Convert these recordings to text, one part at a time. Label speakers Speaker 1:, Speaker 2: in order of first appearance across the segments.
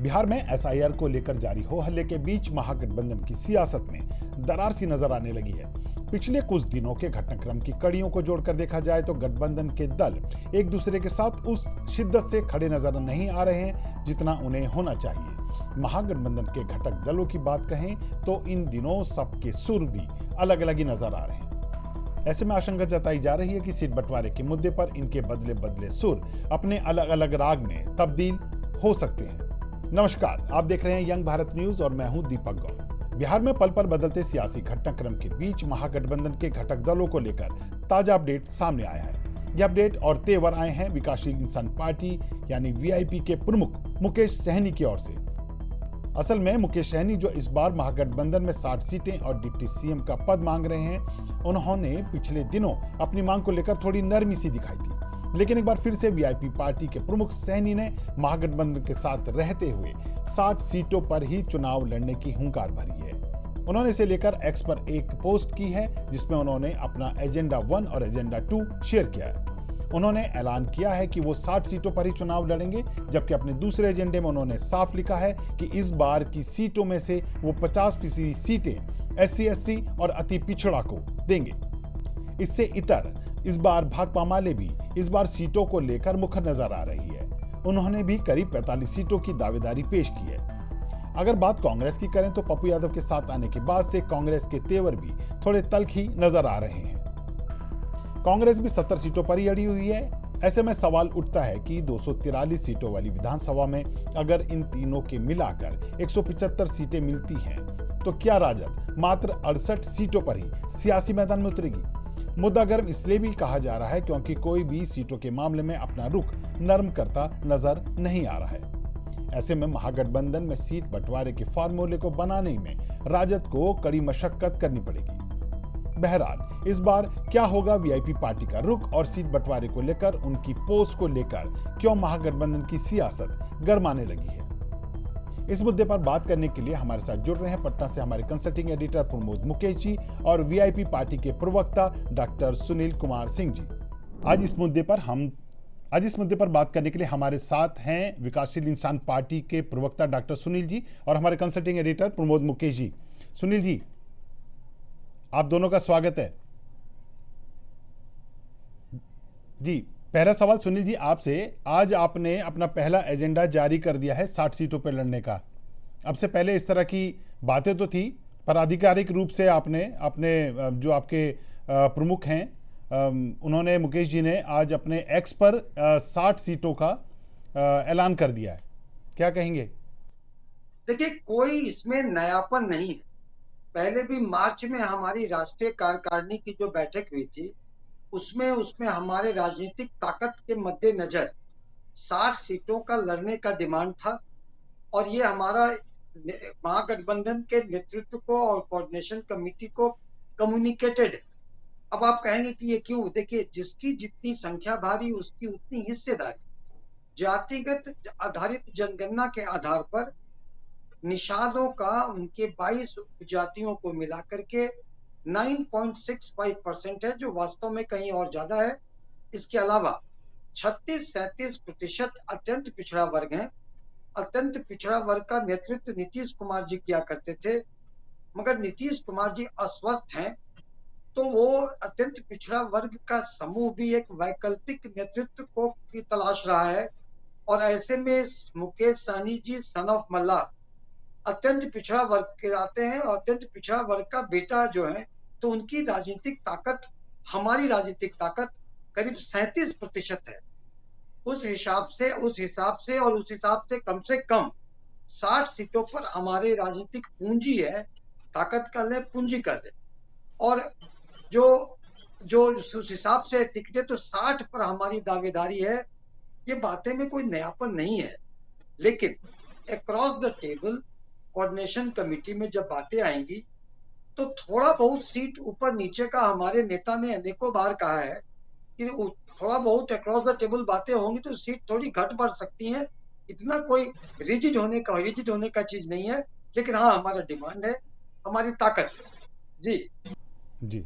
Speaker 1: बिहार में एसआईआर को लेकर जारी हो हल्ले के बीच महागठबंधन की सियासत में दरार सी नजर आने लगी है। पिछले कुछ दिनों के घटनाक्रम की कड़ियों को जोड़कर देखा जाए तो गठबंधन के दल एक दूसरे के साथ उस शिद्दत से खड़े नजर नहीं आ रहे हैं जितना उन्हें होना चाहिए। महागठबंधन के घटक दलों की बात कहें तो इन दिनों सबके सुर भी अलग अलग ही नजर आ रहे हैं। ऐसे में आशंका जताई जा रही है कि सीट बंटवारे के मुद्दे पर इनके बदले बदले सुर अपने अलग अलग राग में तब्दील हो सकते हैं। नमस्कार, आप देख रहे हैं यंग भारत न्यूज और मैं हूं दीपक गौड़। बिहार में पल पल बदलते सियासी घटनाक्रम के बीच महागठबंधन के घटक दलों को लेकर ताजा अपडेट सामने आया है। यह अपडेट और तेवर आए हैं विकासशील इंसान पार्टी यानी वीआईपी के प्रमुख मुकेश सहनी की ओर से। असल में मुकेश सहनी जो इस बार महागठबंधन में 60 सीटें और डिप्टी सीएम का पद मांग रहे हैं, उन्होंने पिछले दिनों अपनी मांग को लेकर थोड़ी नरमी सी दिखाई थी, लेकिन एक बार फिर से वीआईपी पार्टी के प्रमुख सहनी ने महागठबंधन के साथ रहते हुए 60 सीटों पर ही चुनाव लड़ने की हुंकार भरी है। उन्होंने इसे लेकर एक्स पर एक पोस्ट की है जिसमें उन्होंने अपना एजेंडा 1 और एजेंडा 2 शेयर किया है। उन्होंने ऐलान किया है कि वो 60 सीटों पर ही चुनाव लड़ेंगे, जबकि अपने दूसरे एजेंडे में उन्होंने साफ लिखा है कि इस बार की सीटों में से वो 50% सीटें SC/ST और अति पिछड़ा को देंगे। इससे इतर इस बार भाकपा माले भी इस बार सीटों को लेकर मुखर नजर आ रही है। उन्होंने भी करीब 45 सीटों की दावेदारी पेश की है। अगर बात कांग्रेस की करें तो पप्पू यादव के साथ आने के बाद से कांग्रेस के तेवर भी थोड़े तल्खी नजर आ रहे हैं। कांग्रेस भी 70 सीटों पर ही अड़ी हुई है। ऐसे में सवाल उठता है कि 243 सीटों वाली विधानसभा में अगर इन तीनों के मिलाकर 175 सीटें मिलती हैं तो क्या राजद मात्र 68 सीटों पर ही सियासी मैदान में उतरेगी? मुद्दा गर्म इसलिए भी कहा जा रहा है क्योंकि कोई भी सीटों के मामले में अपना रुख नरम करता नजर नहीं आ रहा है। ऐसे में महागठबंधन में सीट बंटवारे के फार्मूले को बनाने में राजद को कड़ी मशक्कत करनी पड़ेगी। बहरहाल इस बार क्या होगा वीआईपी पार्टी का रुख और सीट बंटवारे को लेकर उनकी पोस्ट को लेकर क्यों महागठबंधन की सियासत गरमाने लगी है, इस मुद्दे पर बात करने के लिए हमारे साथ जुड़ रहे हैं पटना से हमारे कंसल्टिंग एडिटर प्रमोद मुकेश जी और वीआईपी पार्टी के प्रवक्ता डॉक्टर सुनील कुमार सिंह जी। आज इस मुद्दे पर बात करने के लिए हमारे साथ हैं विकासशील इंसान पार्टी के प्रवक्ता डॉक्टर सुनील जी और हमारे कंसल्टिंग एडिटर प्रमोद मुकेश जी। सुनील जी, आप दोनों का स्वागत है। जी, पहला सवाल सुनील जी आपसे, आज आपने अपना पहला एजेंडा जारी कर दिया है 60 सीटों पर लड़ने का। अब से पहले इस तरह की बातें तो थी, पर आधिकारिक रूप से आपने अपने जो आपके प्रमुख हैं उन्होंने, मुकेश जी ने आज अपने एक्स पर 60 सीटों का ऐलान कर दिया है। क्या कहेंगे?
Speaker 2: देखिए, कोई इसमें नयापन नहीं है। पहले भी मार्च में हमारी राष्ट्रीय कार्यकारिणी की जो बैठक हुई थी उसमें हमारे राजनीतिक ताकत के मद्देनजर 60 सीटों का लड़ने का डिमांड था और ये हमारा महागठबंधन के नेतृत्व को और कोऑर्डिनेशन कमेटी को कम्युनिकेटेड है। अब आप कहेंगे कि ये क्यों? देखिए, जिसकी जितनी संख्या भारी उसकी उतनी हिस्सेदारी। जातिगत आधारित जनगणना के आधार पर निषादों का उनके 22 जातियों को मिलाकर के 9.65% है, जो वास्तव में कहीं और ज्यादा है। इसके अलावा 36-37% अत्यंत पिछड़ा वर्ग है। अत्यंत पिछड़ा वर्ग का नेतृत्व नीतीश कुमार जी किया करते थे, मगर नीतीश कुमार जी अस्वस्थ हैं, तो वो अत्यंत पिछड़ा वर्ग का समूह भी एक वैकल्पिक नेतृत्व को की तलाश रहा है। और ऐसे में मुकेश सहनी जी सन ऑफ मल्ला अत्यंत पिछड़ा वर्ग के आते हैं और अत्यंत पिछड़ा वर्ग का बेटा जो है, तो उनकी राजनीतिक ताकत हमारी राजनीतिक ताकत करीब 37% है। उस हिसाब से कम से कम 60 सीटों पर हमारे राजनीतिक पूंजी है, ताकत कर ले, पूंजी कर ले। और जो जो उस हिसाब से टिकटे तो 60 पर हमारी दावेदारी है। ये बातें में कोई नयापन नहीं है, लेकिन across the table coordination committee में जब बातें आएंगी तो थोड़ा बहुत सीट ऊपर नीचे का हमारे नेता ने अनेकों बार कहा है कि थोड़ा बहुत अक्रॉस द टेबल बातें होंगी तो सीट थोड़ी घट बढ़ सकती है। इतना कोई रिजिड होने का चीज नहीं है, लेकिन हाँ, हमारा डिमांड है, हमारी ताकत है। जी
Speaker 1: जी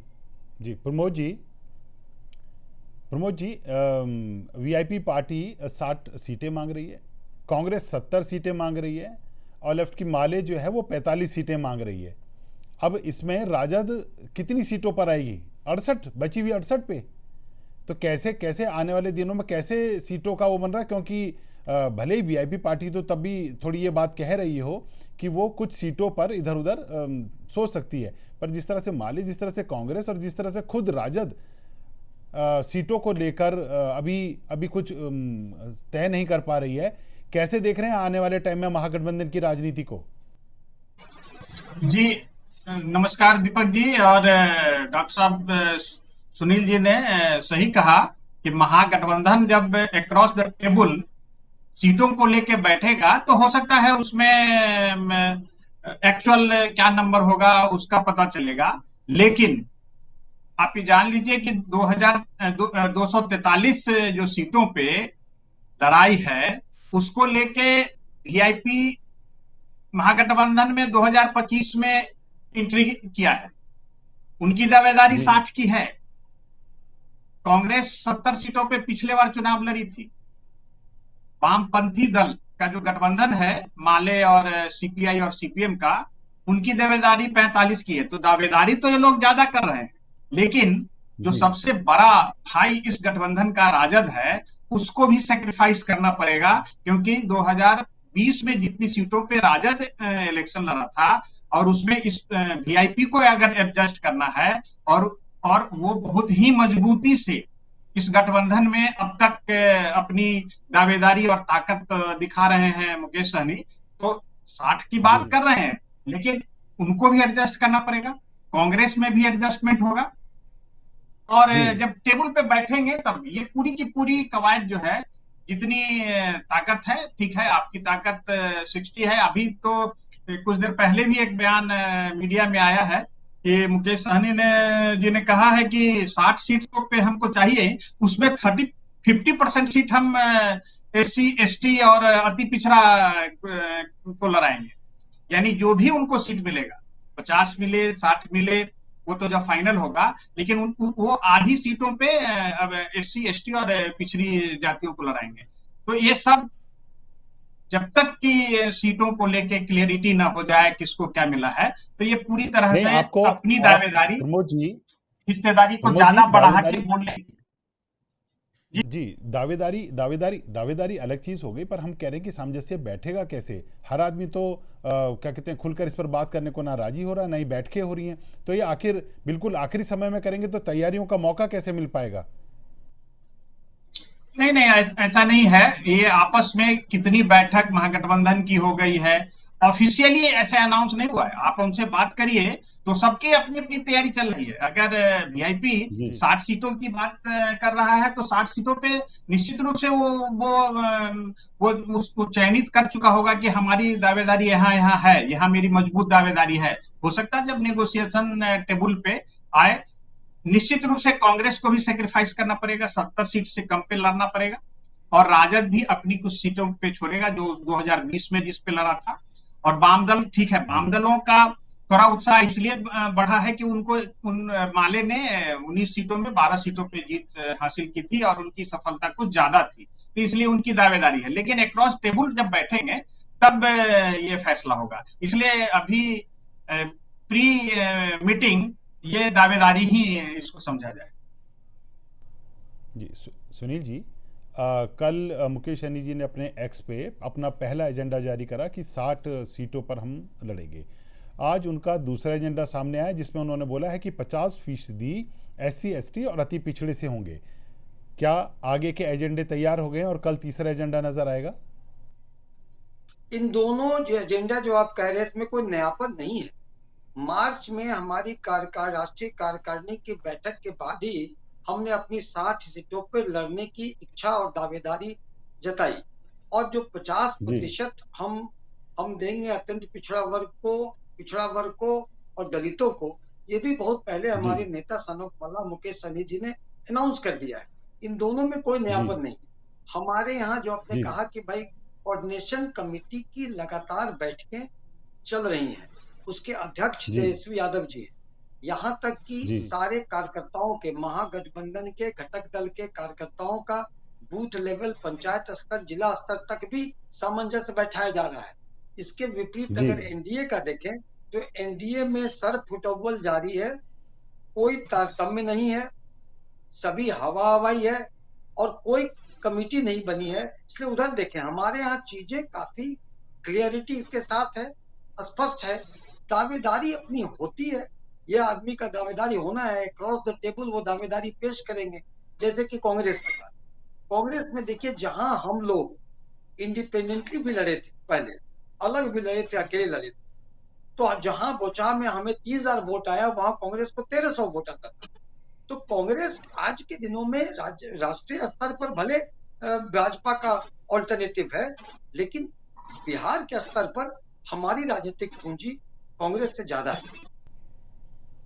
Speaker 1: जी प्रमोद जी, वीआईपी पार्टी 60 सीटें मांग रही है, कांग्रेस 70 सीटें मांग रही है और लेफ्ट की माले जो है वो 45 सीटें मांग रही है। अब इसमें राजद कितनी सीटों पर आएगी? 68, बची हुई 68 पे। तो कैसे कैसे आने वाले दिनों में कैसे सीटों का वो बन रहा है, क्योंकि भले ही वीआईपी पार्टी तो तब भी थोड़ी ये बात कह रही हो कि वो कुछ सीटों पर इधर उधर सोच सकती है, पर जिस तरह से माले, जिस तरह से कांग्रेस और जिस तरह से खुद राजद सीटों को लेकर अभी अभी कुछ तय नहीं कर पा रही है, कैसे देख रहे हैं आने वाले टाइम में महागठबंधन की राजनीति को?
Speaker 3: जी नमस्कार दीपक जी और डॉक्टर साहब। सुनील जी ने सही कहा कि महागठबंधन जब अक्रॉस द टेबल सीटों को लेके बैठेगा तो हो सकता है उसमें एक्चुअल क्या नंबर होगा उसका पता चलेगा। लेकिन आप ये जान लीजिए कि 243 जो सीटों पे लड़ाई है उसको लेके वीआईपी महागठबंधन में 2025 में एंट्री किया है। उनकी दावेदारी
Speaker 1: जी
Speaker 3: 60 की है। कांग्रेस 70 सीटों पे पिछले बार चुनाव लड़ी थी। वामपंथी दल का जो गठबंधन है माले और सीपीआई और सीपीएम का, उनकी दावेदारी 45 की है। तो दावेदारी तो ये लोग ज्यादा कर रहे हैं, लेकिन जो
Speaker 1: जी
Speaker 3: सबसे बड़ा भाई इस गठबंधन का राजद है उसको भी सेक्रीफाइस करना पड़ेगा, क्योंकि 2020 में जितनी सीटों पे राजद इलेक्शन लड़ा था और उसमें इस वीआईपी को अगर एडजस्ट करना है और वो बहुत ही मजबूती से इस गठबंधन में अब तक अपनी दावेदारी और ताकत दिखा रहे हैं मुकेश सहनी, तो 60 की
Speaker 1: जी
Speaker 3: बात कर रहे हैं, लेकिन उनको भी एडजस्ट करना पड़ेगा। कांग्रेस में भी एडजस्टमेंट होगा और
Speaker 1: जी
Speaker 3: जब टेबल पे बैठेंगे तब ये पूरी की पूरी कवायद जो है, जितनी ताकत है, ठीक है आपकी ताकत 60 है। अभी तो कुछ देर पहले भी एक बयान मीडिया में आया है कि मुकेश सहनी जी ने कहा है कि 60 सीटों पे हमको चाहिए, उसमें 50% सीट हम एससी एसटी और अति पिछड़ा को लड़ाएंगे। यानी जो भी उनको सीट मिलेगा, 50 मिले 60 मिले, वो तो जब फाइनल होगा, लेकिन वो आधी सीटों पे अब एससी एसटी और पिछड़ी जातियों को लड़ाएंगे। तो ये सब जब तक कि सीटों को लेके क्लियरिटी ना हो जाए किसको क्या मिला है, तो ये पूरी तरह
Speaker 1: नहीं,
Speaker 3: से
Speaker 1: आपको
Speaker 3: अपनी
Speaker 1: आप
Speaker 3: दावेदारी,
Speaker 1: प्रमोद
Speaker 3: हिस्सेदारी को
Speaker 1: जी
Speaker 3: ज्यादा बढ़ा के
Speaker 1: दावेदारी,
Speaker 3: बोलने।
Speaker 1: जी दावेदारी दावेदारी दावेदारी अलग चीज हो गई, पर हम कह रहे हैं कि सामंजस्य बैठेगा कैसे? हर आदमी तो क्या कहते हैं, खुलकर इस पर बात करने को ना राजी हो रहा, ना ही बैठकें हो रही हैं। तो ये आखिर बिल्कुल आखिरी समय में करेंगे तो तैयारियों का मौका कैसे मिल पाएगा?
Speaker 3: नहीं नहीं, ऐसा नहीं है। ये आपस में कितनी बैठक महागठबंधन की हो गई है, ऑफिशियली ऐसे अनाउंस नहीं हुआ है। आप उनसे बात करिए तो सबकी अपनी अपनी तैयारी चल रही है। अगर वीआईपी
Speaker 1: जी
Speaker 3: 60 सीटों की बात कर रहा है तो 60 सीटों पे निश्चित रूप से वो उसको चयनित कर चुका होगा कि हमारी दावेदारी यहाँ यहाँ है, यहाँ मेरी मजबूत दावेदारी है। हो सकता है जब नेगोशिएशन टेबल पे आए, निश्चित रूप से कांग्रेस को भी सेक्रीफाइस करना पड़ेगा, 70 सीट से कम पे लड़ना पड़ेगा, और राजद भी अपनी कुछ सीटों पे छोड़ेगा जो 2020 में जिस पे लड़ा था। और वाम दल, ठीक है, वाम
Speaker 1: जी
Speaker 3: दलों का थोड़ा उत्साह इसलिए बढ़ा है कि उनको माले ने 19 सीटों में 12 सीटों पे जीत हासिल की थी और उनकी सफलता कुछ ज्यादा थी, तो इसलिए उनकी दावेदारी है। लेकिन अक्रॉस टेबल जब बैठेंगे तब ये फैसला होगा। इसलिए अभी प्री मीटिंग ये दावेदारी ही इसको समझा जाए।
Speaker 1: जी सुनील जी, कल मुकेश सहनी जी ने अपने एक्स पे अपना पहला एजेंडा जारी करा कि 60 सीटों पर हम लड़ेंगे। आज उनका दूसरा एजेंडा सामने आया जिसमें उन्होंने बोला है कि 50% एससी एसटी और अति पिछड़े से होंगे। क्या आगे के एजेंडे तैयार हो गए और कल तीसरा एजेंडा नजर आएगा?
Speaker 2: इन दोनों जो एजेंडा जो आप कह रहे हैं इसमें कोई नयापन नहीं है। मार्च में हमारी राष्ट्रीय कार्यकारिणी की बैठक के बाद ही हमने अपनी 60 सीटों पर लड़ने की इच्छा और दावेदारी जताई, और जो 50% हम देंगे अत्यंत पिछड़ा वर्ग को और दलितों को, ये भी बहुत पहले
Speaker 1: जी
Speaker 2: हमारे नेता सनोफवाला मुकेश सहनी जी ने अनाउंस कर दिया है। इन दोनों में कोई
Speaker 1: जी
Speaker 2: नयापन नहीं। हमारे यहाँ जो आपने
Speaker 1: जी
Speaker 2: कहा कि भाई कोऑर्डिनेशन कमेटी की लगातार बैठकें चल रही हैं, उसके अध्यक्ष
Speaker 1: जी
Speaker 2: तेजस्वी यादव जी, यहाँ तक कि
Speaker 1: जी
Speaker 2: सारे कार्यकर्ताओं के, महागठबंधन के घटक दल के कार्यकर्ताओं का बूथ लेवल, पंचायत स्तर, जिला स्तर तक भी सामंजस्य बैठाया जा रहा है। इसके विपरीत
Speaker 1: जी
Speaker 2: अगर एनडीए का देखें तो एनडीए में सर फुटबॉल जारी है, कोई तारतम्य नहीं है, सभी हवा हवाई है और कोई कमिटी नहीं बनी है। इसलिए उधर देखें, हमारे यहाँ चीजें काफी क्लियरिटी के साथ है, स्पष्ट है, दावेदारी अपनी होती है। ये आदमी का दावेदारी होना है, क्रॉस द टेबल वो दावेदारी पेश करेंगे। जैसे कि कांग्रेस का, कांग्रेस में देखिए जहां हम लोग इंडिपेंडेंटली भी लड़े थे, पहले अलग भी लड़े थे, अकेले लड़े थे, तो जहां बोचा में हमें 30,000 वोट आया, वहां कांग्रेस को 1300 वोट आता था। तो कांग्रेस आज के दिनों में राष्ट्रीय स्तर पर भले भाजपा का ऑल्टरनेटिव है, लेकिन बिहार के स्तर पर हमारी राजनीतिक पूंजी कांग्रेस से ज्यादा है।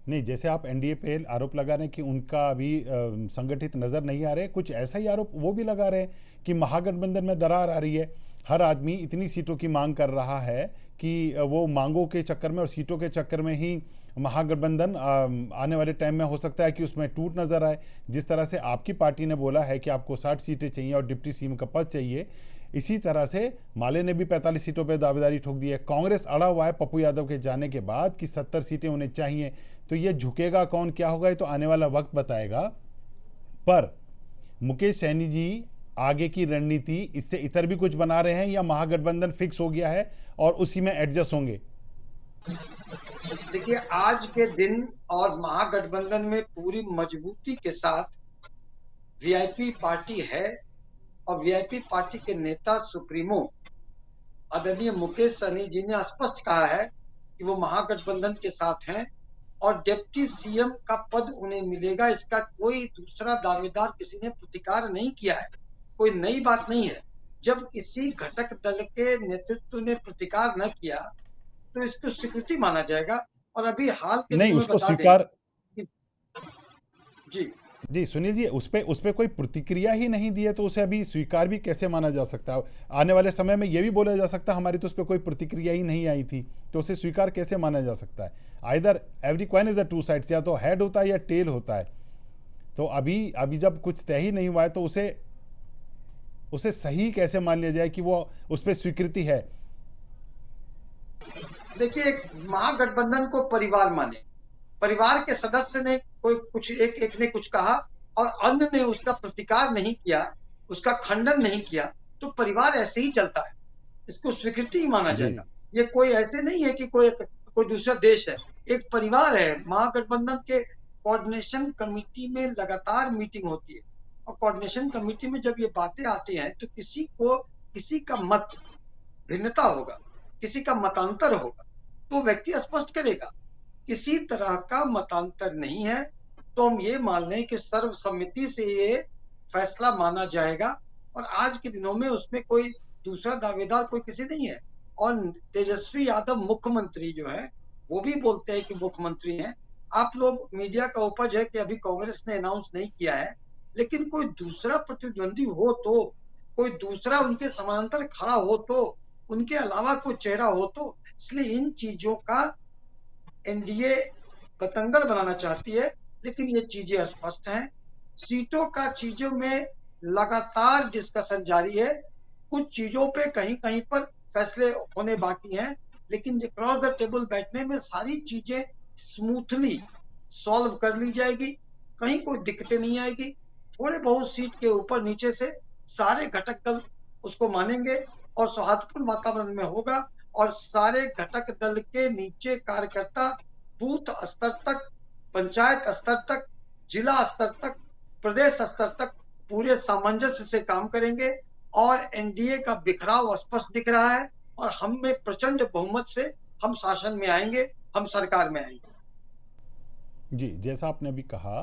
Speaker 1: नहीं, जैसे आप एनडीए पे आरोप लगा रहे हैं कि उनका अभी संगठित नजर नहीं आ रहे, कुछ ऐसा ही आरोप वो भी लगा रहे हैं कि महागठबंधन में दरार आ रही है। हर आदमी इतनी सीटों की मांग कर रहा है कि वो मांगों के चक्कर में और सीटों के चक्कर में ही महागठबंधन आने वाले टाइम में हो सकता है कि उसमें टूट नजर आए। जिस तरह से आपकी पार्टी ने बोला है कि आपको 60 सीटें चाहिए और डिप्टी सीएम का पद चाहिए, इसी तरह से माले ने भी 45 सीटों पर दावेदारी ठोक दी है। कांग्रेस अड़ा हुआ है पप्पू यादव के जाने के बाद कि 70 सीटें उन्हें चाहिए। तो ये झुकेगा कौन, क्या होगा, ये तो आने वाला वक्त बताएगा। पर मुकेश सैनी जी आगे की रणनीति इससे इतर भी कुछ बना रहे हैं या महागठबंधन फिक्स हो गया है और उसी में एडजस्ट होंगे?
Speaker 2: देखिए, आज के दिन और महागठबंधन में पूरी मजबूती के साथ वीआईपी पार्टी है और वीआईपी पार्टी के नेता सुप्रीमो आदरणीय मुकेश सहनी जी ने स्पष्ट कहा है कि वो महागठबंधन के साथ हैं और डिप्टी सीएम का पद उन्हें मिलेगा। इसका कोई दूसरा दावेदार किसी ने प्रतिकार नहीं किया है, कोई नई बात नहीं है। जब किसी घटक दल के नेतृत्व ने प्रतिकार न किया तो इसको स्वीकृति माना जाएगा। और अभी हाल के
Speaker 1: नहीं,
Speaker 2: दिनों में
Speaker 1: उसको
Speaker 2: बता
Speaker 1: स्वीकार
Speaker 2: दें जी
Speaker 1: जी सुनील जी, उस पे कोई प्रतिक्रिया ही नहीं दी है तो उसे अभी स्वीकार भी कैसे माना जा सकता है? आने वाले समय में यह भी बोला जा सकता है हमारी तो उस पर कोई प्रतिक्रिया ही नहीं आई थी, तो उसे स्वीकार कैसे माना जा सकता है? Either every coin is a two sides, या तो हेड होता है या टेल होता है। तो अभी जब कुछ तय ही नहीं हुआ है तो उसे सही कैसे मान लिया जाए कि वो उस पर स्वीकृति है?
Speaker 2: देखिए, महागठबंधन को परिवार माने, परिवार के सदस्य ने कोई कुछ एक ने कुछ कहा और अन्य ने उसका प्रतिकार नहीं किया, उसका खंडन नहीं किया, तो परिवार ऐसे ही चलता है, इसको स्वीकृति ही माना जाएगा। ये कोई ऐसे नहीं है कि कोई दूसरा देश है, एक परिवार है। महागठबंधन के कोऑर्डिनेशन कमेटी में लगातार मीटिंग होती है और कोऑर्डिनेशन कमेटी में जब ये बातें आती हैं तो किसी का मत भिन्नता होगा, किसी का मतांतर होगा, तो व्यक्ति स्पष्ट करेगा। किसी तरह का मतांतर नहीं है, तो हम ये मान लें कि सर्वसम्मति से ये फैसला माना जाएगा और आज के दिनों में उसमें कोई दूसरा दावेदार कोई किसी नहीं है। और तेजस्वी यादव मुख्यमंत्री जो है वो भी बोलते हैं कि मुख्यमंत्री हैं। आप लोग मीडिया का उपज है कि अभी कांग्रेस ने अनाउंस नहीं किया है, लेकिन कोई दूसरा प्रतिद्वंदी हो तो, कोई दूसरा उनके समानांतर खड़ा हो तो, उनके अलावा कोई चेहरा हो तो, इसलिए इन चीजों का एनडीए बतंगड़ बनाना चाहती है। लेकिन ये चीजें स्पष्ट हैं, सीटों का चीजों में लगातार डिस्कशन जारी है। कुछ चीजों पे कहीं कहीं पर फैसले होने बाकी हैं, लेकिन क्रॉस द टेबल बैठने में सारी चीजें स्मूथली सॉल्व कर ली जाएगी, कहीं कोई दिक्कतें नहीं आएगी। थोड़े बहुत सीट के ऊपर नीचे से सारे घटक दल उसको मानेंगे और सौहार्दपूर्ण वातावरण में होगा और सारे घटक दल के नीचे कार्यकर्ता बूथ स्तर तक, पंचायत स्तर तक, जिला स्तर तक, प्रदेश स्तर तक पूरे सामंजस्य से काम करेंगे और एनडीए का बिखराव स्पष्ट दिख रहा है और हम में प्रचंड बहुमत से हम शासन में आएंगे, हम सरकार में आएंगे।
Speaker 1: जी, जैसा आपने अभी कहा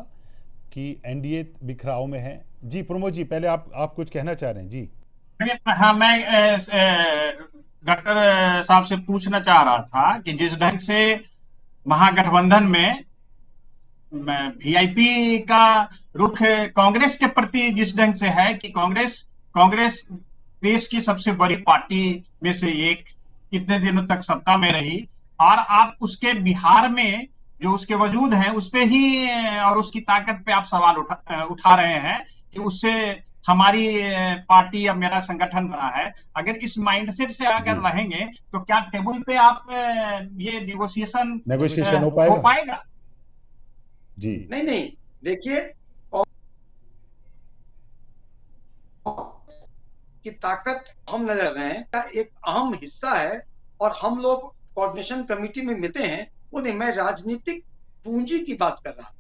Speaker 1: कि एनडीए बिखराव में है। जी प्रमोद जी, पहले आप कुछ कहना चाह रहे हैं? जी
Speaker 3: हाँ, मैं डॉक्टर साहब से पूछना चाह रहा था कि जिस ढंग से महागठबंधन में वीआईपी का रुख कांग्रेस के प्रति जिस ढंग से है कि कांग्रेस देश की सबसे बड़ी पार्टी में से एक, इतने दिनों तक सत्ता में रही और आप उसके बिहार में जो उसके वजूद हैं उस पे ही और उसकी ताकत पे आप सवाल उठा रहे हैं कि उससे हमारी पार्टी या मेरा संगठन बना है, अगर इस माइंडसेट से अगर
Speaker 1: जी
Speaker 3: रहेंगे तो क्या टेबल पे आप ये नेगोशिएशन
Speaker 1: नेगोशिएशन हो
Speaker 3: हो
Speaker 1: पाएगा।
Speaker 3: पाएगा?
Speaker 1: जी
Speaker 2: नहीं नहीं, देखिए की ताकत हम नजर रहे हैं का एक अहम हिस्सा है, और हम लोग कोऑर्डिनेशन कमेटी में मिलते हैं। वो नहीं, मैं राजनीतिक पूंजी की बात कर रहा हूं।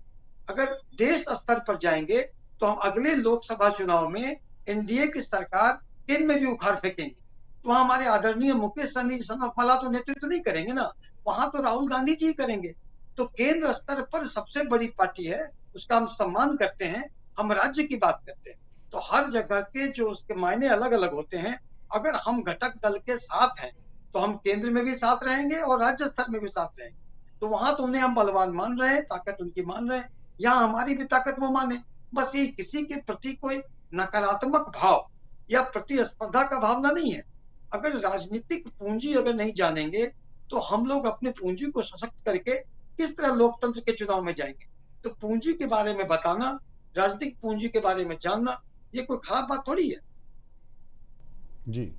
Speaker 2: अगर देश स्तर पर जाएंगे तो हम अगले लोकसभा चुनाव में एनडीए की सरकार केंद्र में भी उखाड़ फेंकेंगे। तो वहां हमारे आदरणीय मुकेश सन्नीमाला तो नेतृत्व नहीं करेंगे ना, वहां तो राहुल गांधी जी करेंगे। तो केंद्र स्तर पर सबसे बड़ी पार्टी है, उसका हम सम्मान करते हैं। हम राज्य की बात करते हैं, तो हर जगह के जो उसके मायने अलग अलग होते हैं। अगर हम घटक दल के साथ हैं तो हम केंद्र में भी साथ रहेंगे और राज्य स्तर में भी साथ रहेंगे। तो वहां तो उन्हें हम बलवान मान रहे हैं, ताकत उनकी मान रहे हैं, यहाँ हमारी भी ताकत वो माने। बस ये किसी के प्रति कोई नकारात्मक भाव या प्रतिस्पर्धा का भावना नहीं है। अगर राजनीतिक पूंजी अगर नहीं जानेंगे तो हम लोग अपनी पूंजी को सशक्त करके किस तरह लोकतंत्र के चुनाव में जाएंगे। तो पूंजी के बारे में बताना, राजनीतिक पूंजी के बारे में जानना, ये कोई खराब बात थोड़ी है।
Speaker 1: जी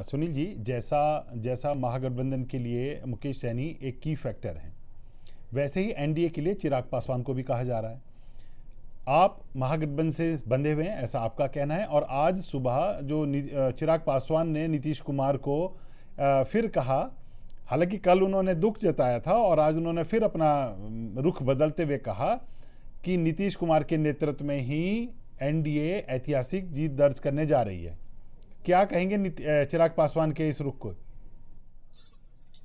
Speaker 1: सुनील जी, जैसा जैसा महागठबंधन के लिए मुकेश सैनी एक की फैक्टर हैं, वैसे ही एनडीए के लिए चिराग पासवान को भी कहा जा रहा है। आप महागठबंधन से बंधे हुए हैं, ऐसा आपका कहना है। और आज सुबह जो चिराग पासवान ने नीतीश कुमार को फिर कहा, हालांकि कल उन्होंने दुख जताया था और आज उन्होंने फिर अपना रुख बदलते हुए कहा कि नीतीश कुमार के नेतृत्व में ही एनडीए ऐतिहासिक जीत दर्ज करने जा रही है। क्या कहेंगे चिराग पासवान के इस रुख को?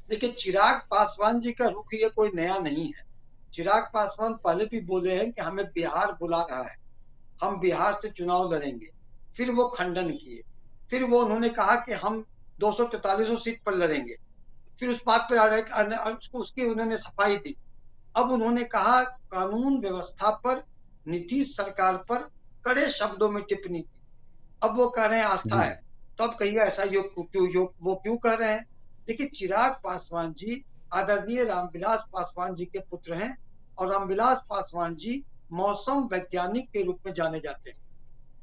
Speaker 2: देखिए, चिराग पासवान जी का रुख ये कोई नया नहीं है। चिराग पासवान पहले भी बोले हैं कि हमें बिहार बुला रहा है, हम बिहार से चुनाव लड़ेंगे। फिर वो खंडन किए, फिर वो उन्होंने कहा कि हम 243 सीट पर लड़ेंगे। फिर उस बात पर उसकी उन्होंने सफाई दी। अब उन्होंने कहा कानून व्यवस्था पर, नीतीश सरकार पर कड़े शब्दों में टिप्पणी की। अब वो कह रहे हैं आस्था
Speaker 1: जी
Speaker 2: है, तो अब कहिए ऐसा वो क्यों कह रहे हैं। देखिए, चिराग पासवान जी आदरणीय रामविलास पासवान जी के पुत्र हैं, और रामविलास पासवान जी मौसम वैज्ञानिक के रूप में जाने जाते हैं।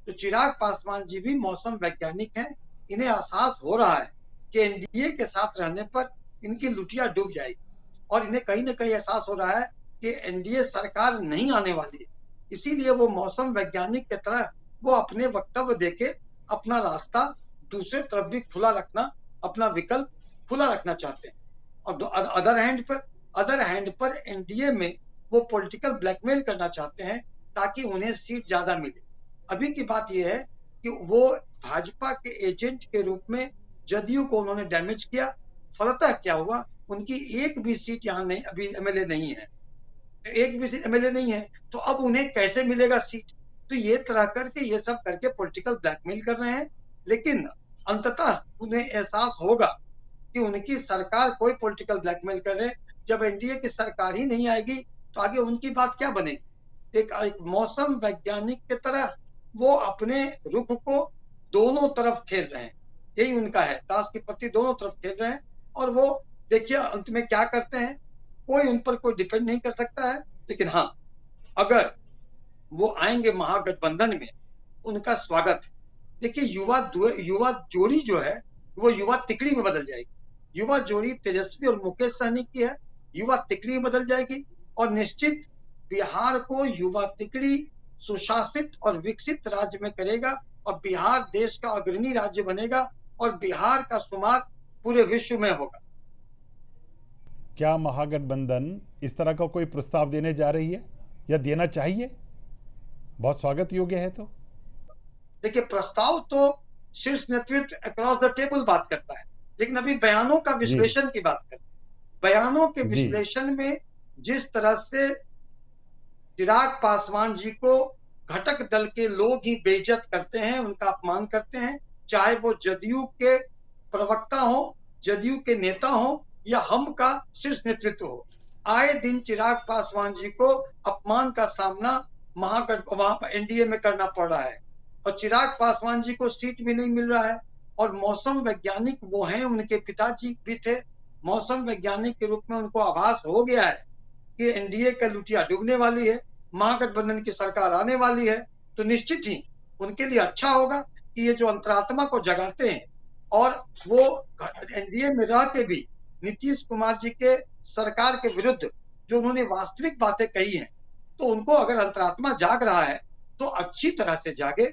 Speaker 2: तो चिराग पासवान जी भी मौसम वैज्ञानिक हैं। इन्हें एहसास हो रहा है कि एनडीए के साथ रहने पर इनकी लुटिया डूब जाएगी, और इन्हें कहीं ना कहीं एहसास हो रहा है कि एनडीए सरकार नहीं आने वाली है। इसीलिए वो मौसम वैज्ञानिक की तरह वो अपने वक्तव्य देके अपना रास्ता दूसरे तरफ भी खुला रखना, अपना विकल्प खुला रखना चाहते हैं। और अदर हैंड पर एनडीए में वो पॉलिटिकल ब्लैकमेल करना चाहते हैं, ताकि उन्हें सीट ज्यादा मिले। अभी की बात यह है कि वो भाजपा के एजेंट के रूप में जदयू को उन्होंने डैमेज किया। फलतः क्या हुआ, उनकी एक भी सीट यहाँ नहीं, अभी एमएलए नहीं है, एक भी सीट एमएलए नहीं है। तो अब उन्हें कैसे मिलेगा सीट? तो ये तरह करके, ये सब करके पॉलिटिकल ब्लैकमेल कर रहे हैं। लेकिन अंततः उन्हें एहसास होगा कि उनकी सरकार कोई पॉलिटिकल ब्लैकमेल कर रहे। जब एनडीए की सरकार ही नहीं आएगी तो आगे उनकी बात क्या बनेगी। एक मौसम वैज्ञानिक की तरह वो अपने रुख को दोनों तरफ खेल रहे हैं। यही उनका है, ताश की पत्ती दोनों तरफ खेल रहे हैं। और वो देखिए अंत में क्या करते हैं, कोई उन पर कोई डिपेंड नहीं कर सकता है। लेकिन हाँ, अगर वो आएंगे महागठबंधन में, उनका स्वागत है। देखिए, युवा जोड़ी जो है वो युवा तिकड़ी में बदल जाएगी। युवा जोड़ी तेजस्वी और मुकेश सहनी की है, युवा तिकड़ी में बदल जाएगी। और निश्चित बिहार को युवा तिकड़ी सुशासित और विकसित राज्य में करेगा, और बिहार देश का अग्रणी राज्य बनेगा, और बिहार का शुमार पूरे विश्व में होगा।
Speaker 1: क्या महागठबंधन इस तरह का कोई प्रस्ताव देने जा रही है या देना चाहिए? बहुत स्वागत योग्य है। तो
Speaker 2: देखिए, प्रस्ताव तो शीर्ष नेतृत्व अक्रॉस द टेबल बात करता है, लेकिन अभी बयानों का विश्लेषण की बात करते हैं। बयानों के विश्लेषण में जिस तरह से चिराग पासवान जी को घटक दल के लोग ही बेइज्जत करते हैं, उनका अपमान करते हैं, चाहे वो जदयू के प्रवक्ता हो, जदयू के नेता हो, या हम का शीर्ष नेतृत्व हो, आए दिन चिराग पासवान जी को अपमान का सामना एनडीए में करना पड़ रहा है। और चिराग पासवान जी को सीट भी नहीं मिल रहा है। और मौसम वैज्ञानिक वो हैं, उनके पिताजी भी थे मौसम वैज्ञानिक के रूप में। उनको आभास हो गया है कि एनडीए का लुटिया डूबने वाली है, महागठबंधन की सरकार आने वाली है। तो निश्चित ही उनके लिए अच्छा होगा कि ये जो अंतरात्मा को जगाते हैं और वो एनडीए में रह के भी नीतीश कुमार जी के सरकार के विरुद्ध जो उन्होंने वास्तविक बातें कही हैं, तो उनको अगर अंतरात्मा जाग रहा है तो अच्छी तरह से जागे,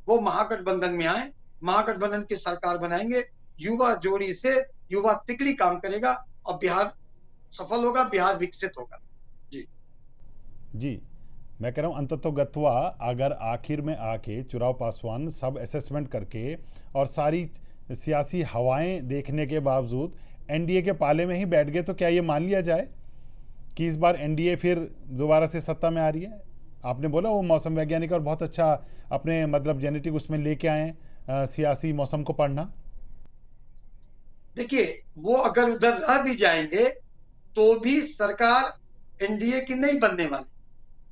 Speaker 2: वो महागठबंधन में आए, महागठबंधन की सरकार बनाएंगे, युवा जोड़ी से युवा तिकड़ी काम करेगा और बिहार सफल होगा, बिहार विकसित होगा।
Speaker 1: जी, मैं कह रहा हूँ अंततोगत्वा अगर आखिर में आके चुनाव पासवान सब असेसमेंट करके और सारी सियासी हवाएं देखने के बावजूद एनडीए के पाले में ही बैठ गए, तो क्या ये मान लिया जाए कि इस बार एनडीए फिर दोबारा से सत्ता में आ रही है? आपने बोला वो मौसम वैज्ञानिक और बहुत अच्छा अपने मतलब जेनेटिक उसमें लेके आए सियासी मौसम को पढ़ना।
Speaker 2: देखिए, वो अगर उधर रह भी जाएंगे तो भी सरकार एनडीए की नहीं बनने वाली,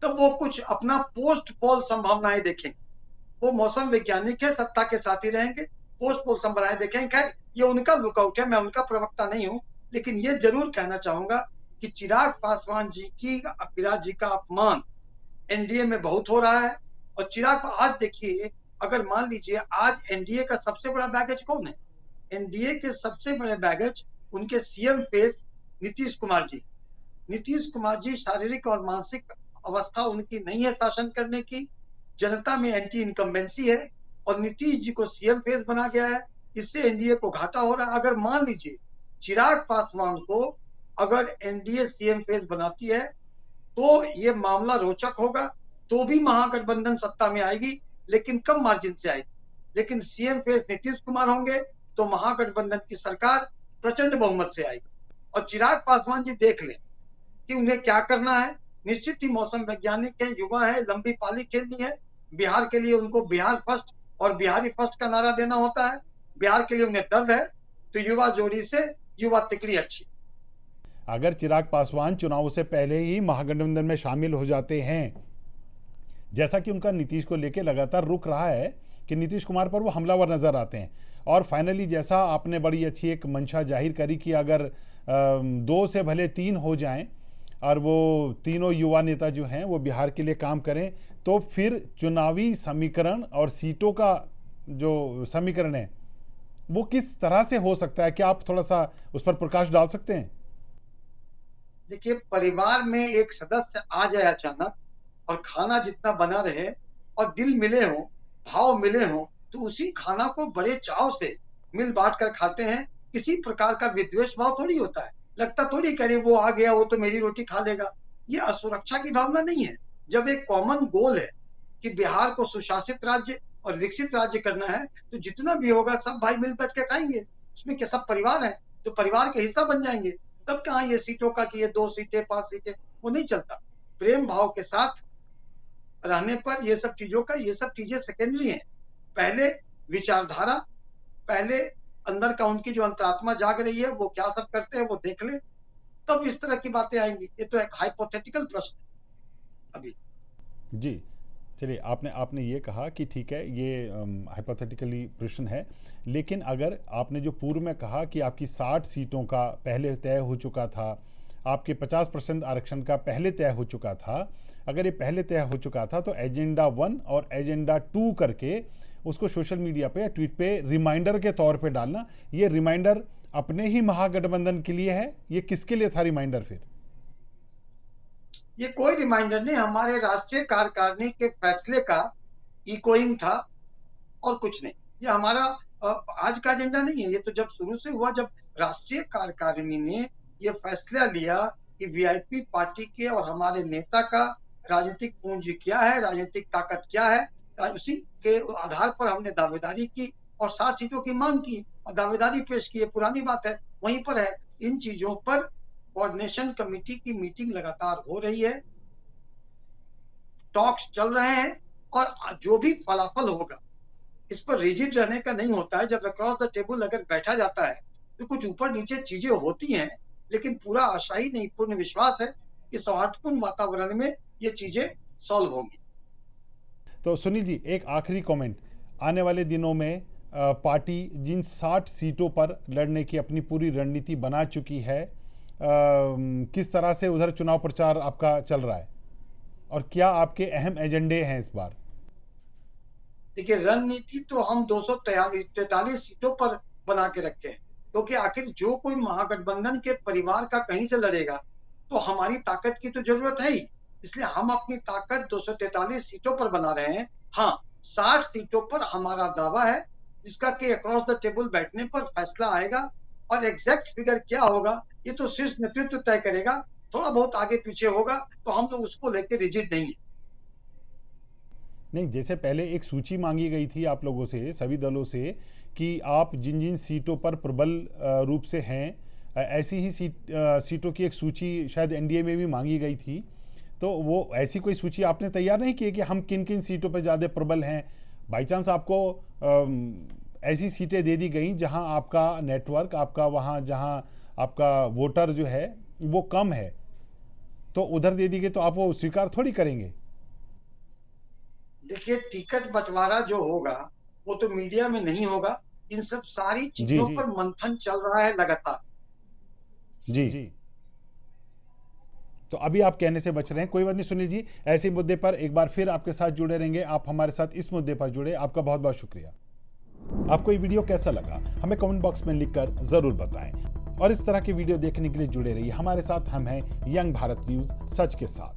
Speaker 2: तब वो कुछ अपना पोस्ट पोल संभावनाएं देखेंगे। वो मौसम वैज्ञानिक है, सत्ता के साथ ही रहेंगे, पोस्ट पोल संभावनाएं देखेंगे। खैर, ये उनका लुकआउट है, मैं उनका प्रवक्ता नहीं हूं, लेकिन ये जरूर कहना चाहूंगा कि चिराग पासवान जी का अपमान एनडीए में बहुत हो रहा है। और चिराग, आज देखिए, अगर मान लीजिए आज एनडीए का सबसे बड़ा बैगेज कौन है? एनडीए के सबसे बड़े बैगेज उनके सीएम फेस नीतीश कुमार जी। नीतीश कुमार जी शारीरिक और मानसिक अवस्था उनकी नहीं है शासन करने की, जनता में एंटी इनकम्बेंसी है और नीतीश जी को सीएम फेस बना गया है, इससे एनडीए को घाटा हो रहा है। अगर मान लीजिए चिराग पासवान को अगर एनडीए सीएम फेस बनाती है तो ये मामला रोचक होगा, तो भी महागठबंधन सत्ता में आएगी, लेकिन कम मार्जिन से आएगी। लेकिन सीएम फेस नीतीश कुमार होंगे तो महागठबंधन की सरकार प्रचंड बहुमत से आएगी। और चिराग पासवान जी देख लें कि उन्हें क्या करना है। निश्चित ही मौसम वैज्ञानिक है, युवा है, लंबी पाली खेलनी है। बिहार के लिए उनको बिहार फर्स्ट और बिहारी फर्स्ट का नारा देना होता है। बिहार के लिए उन्हें दर्द है, तो युवा जोड़ी से युवा तिकड़ी अच्छी।
Speaker 1: अगर चिराग पासवान चुनाव से पहले ही महागठबंधन में शामिल हो जाते हैं, जैसा कि उनका नीतीश को लेकर लगातार रुक रहा है कि नीतीश कुमार पर वो हमलावर नजर आते हैं, और फाइनली जैसा आपने बड़ी अच्छी एक मंशा जाहिर करी कि अगर 2 से भले 3 हो जाएं और वो तीनों युवा नेता जो हैं वो बिहार के लिए काम करें, तो फिर चुनावी समीकरण और सीटों का जो समीकरण है वो किस तरह से हो सकता है? क्या आप थोड़ा सा उस पर प्रकाश डाल सकते हैं?
Speaker 2: देखिए, परिवार में एक सदस्य आ जाए अचानक और खाना जितना बना रहे और दिल मिले हों, भाव मिले हों, तो उसी खाना को बड़े चाव से मिल बांट कर खाते हैं। किसी प्रकार का विद्वेष भाव थोड़ी होता है, लगता थोड़ी करे वो आ गया वो तो मेरी रोटी खा लेगा। ये असुरक्षा की भावना नहीं है। जब एक कॉमन गोल है कि बिहार को सुशासित राज्य और विकसित राज्य करना है, तो जितना भी होगा सब भाई मिल बैठ के खाएंगे। उसमें क्या सब परिवार है तो परिवार के हिस्सा बन जाएंगे। तब कहाँ ये सीटों का कि ये 2 सीटें 5 सीटें, वो नहीं चलता। प्रेम भाव के साथ रहने पर ये सब चीजें सेकेंडरी हैं। पहले विचारधारा, पहले अंदर का उनकी जो अंतरात्मा जाग रही है वो क्या सब करते हैं वो देख ले, तब इस तरह की बातें आएंगी। ये तो एक हाइपोथेटिकल प्रश्न है अभी।
Speaker 1: जी, चलिए, आपने ये कहा कि ठीक है, ये हाइपोथेटिकली प्रश्न है, लेकिन अगर आपने जो पूर्व में कहा कि आपकी 60 सीटों का पहले तय हो चुका था, आपके 50% आरक्षण का पहले तय हो चुका था, अगर ये पहले तय हो चुका था तो एजेंडा 1 और एजेंडा 2 करके उसको सोशल मीडिया पे या ट्वीट पे रिमाइंडर के तौर पे डालना, ये रिमाइंडर अपने ही महागठबंधन के लिए है? ये किसके लिए था रिमाइंडर फिर?
Speaker 2: ये कोई रिमाइंडर नहीं, हमारे राष्ट्रीय कार्यकारिणी के फैसले का इकोइंग था और कुछ नहीं। ये हमारा आज का एजेंडा नहीं है। ये तो जब शुरू से हुआ, जब राष्ट्रीय कार्यकारिणी ने ये फैसला लिया कि वीआईपी पार्टी के और हमारे नेता का राजनीतिक पूंजी क्या है, राजनीतिक ताकत क्या है, उसी के आधार पर हमने दावेदारी की और 60 सीटों की मांग की और दावेदारी पेश की। पुरानी बात है, वहीं पर है। इन चीजों पर कोऑर्डिनेशन कमेटी की मीटिंग लगातार हो रही है, टॉक्स चल रहे हैं, और जो भी फलाफल होगा इस पर रिजिड रहने का नहीं होता है। जब अक्रॉस द टेबल अगर बैठा जाता है तो कुछ ऊपर नीचे चीजें होती हैं, लेकिन पूरा आशाही नहीं, पूर्ण विश्वास है कि सौहार्दपूर्ण वातावरण में ये चीजें सॉल्व होंगी।
Speaker 1: तो सुनील जी, एक आखिरी कमेंट, आने वाले दिनों में पार्टी जिन 60 सीटों पर लड़ने की अपनी पूरी रणनीति बना चुकी है, किस तरह से उधर चुनाव प्रचार आपका चल रहा है और क्या आपके अहम एजेंडे हैं इस बार?
Speaker 2: देखिए, रणनीति तो हम 243 सीटों पर बना के रखे हैं, क्योंकि आखिर जो कोई महागठबंधन के परिवार का कहीं से लड़ेगा तो हमारी ताकत की तो जरूरत है ही, इसलिए हम अपनी ताकत 243 सीटों पर बना रहे हैं। हाँ, 60 सीटों पर हमारा दावा है, जिसका कि अक्रॉस द टेबल बैठने पर फैसला आएगा, और एग्जैक्ट फिगर क्या होगा ये तो शीर्ष नेतृत्व तय करेगा। थोड़ा बहुत आगे पीछे होगा तो हम लोग उसको लेकर रिजिड नहीं है।
Speaker 1: नहीं, जैसे पहले एक सूची मांगी गई थी आप लोगों से, सभी दलों से, कि आप जिन जिन सीटों पर प्रबल रूप से हैं, ऐसी ही सीटों की एक सूची शायद एनडीए में भी मांगी गई थी। तो वो ऐसी कोई सूची आपने तैयार नहीं की कि हम किन किन सीटों पर ज़्यादा प्रबल हैं? बाई चांस आपको ऐसी सीटें दे दी गई जहां आपका नेटवर्क, आपका वहां जहां आपका वोटर जो है वो कम है, तो उधर दे दी गई, तो आप वो स्वीकार थोड़ी करेंगे?
Speaker 2: देखिए, टिकट बंटवारा जो होगा वो तो मीडिया में नहीं होगा। इन सब सारी
Speaker 1: जी
Speaker 2: चीजों पर मंथन चल रहा है लगातार।
Speaker 1: जी। तो अभी आप कहने से बच रहे हैं, कोई बात नहीं। सुनील जी, ऐसे मुद्दे पर एक बार फिर आपके साथ जुड़े रहेंगे। आप हमारे साथ इस मुद्दे पर जुड़े, आपका बहुत बहुत शुक्रिया। आपको ये वीडियो कैसा लगा हमें कमेंट बॉक्स में लिखकर जरूर बताएं, और इस तरह के वीडियो देखने के लिए जुड़े रहिए हमारे साथ। हम हैं यंग भारत न्यूज, सच के साथ।